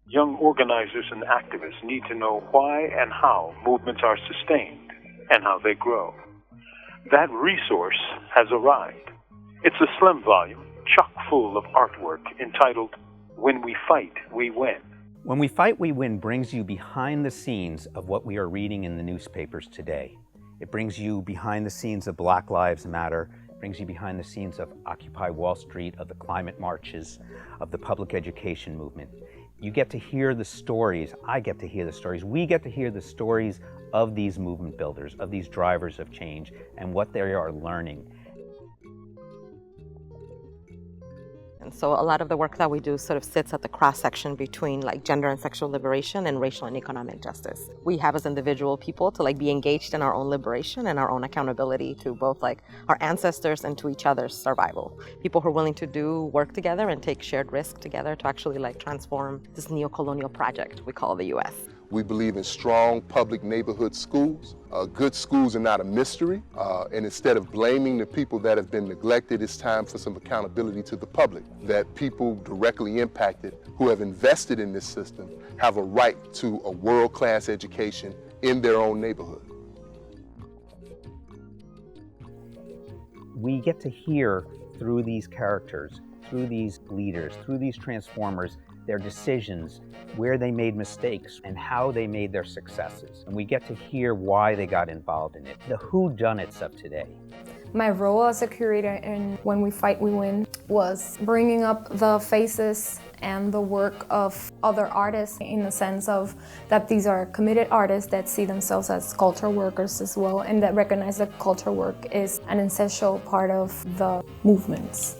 Young organizers and activists need to know why and how movements are sustained and how they grow. That resource has arrived. It's a slim volume, chock full of artwork entitled When We Fight, We Win. When We Fight, We Win brings you behind the scenes of what we are reading in the newspapers today. It brings you behind the scenes of Black Lives Matter. It brings you behind the scenes of Occupy Wall Street, of the climate marches, of the public education movement. You get to hear the stories, I get to hear the stories, we get to hear the stories of these movement builders, of these drivers of change, and what they are learning. And so a lot of the work that we do sort of sits at the cross-section between like gender and sexual liberation and racial and economic justice. We have as individual people to like be engaged in our own liberation and our own accountability to both like our ancestors and to each other's survival. People who are willing to do work together and take shared risk together to actually like transform this neo-colonial project we call the US. We believe in strong public neighborhood schools. Good schools are not a mystery, and instead of blaming the people that have been neglected, it's time for some accountability to the public, that people directly impacted who have invested in this system have a right to a world-class education in their own neighborhood. We get to hear through these characters, through these leaders, through these transformers, their decisions, where they made mistakes, and how they made their successes. And we get to hear why they got involved in it, the whodunits of today. My role as a curator in When We Fight, We Win was bringing up the faces and the work of other artists in the sense of that these are committed artists that see themselves as culture workers as well, and that recognize that culture work is an essential part of the movements.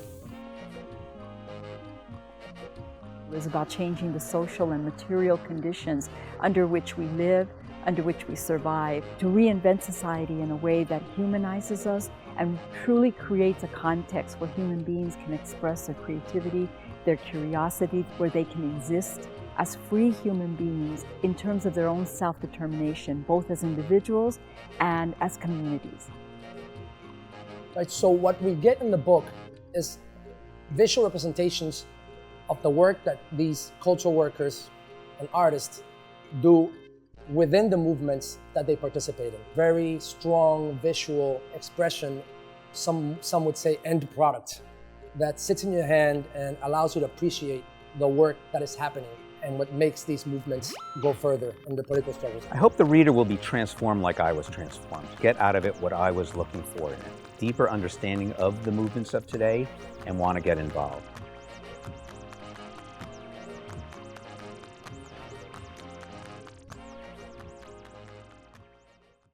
It was about changing the social and material conditions under which we live, under which we survive, to reinvent society in a way that humanizes us and truly creates a context where human beings can express their creativity, their curiosity, where they can exist as free human beings in terms of their own self-determination, both as individuals and as communities. Right, so what we get in the book is visual representations of the work that these cultural workers and artists do within the movements that they participate in. Very strong visual expression, some would say end product, that sits in your hand and allows you to appreciate the work that is happening and what makes these movements go further in the political struggles. I hope the reader will be transformed like I was transformed. Get out of it what I was looking for in it. Deeper understanding of the movements of today and want to get involved.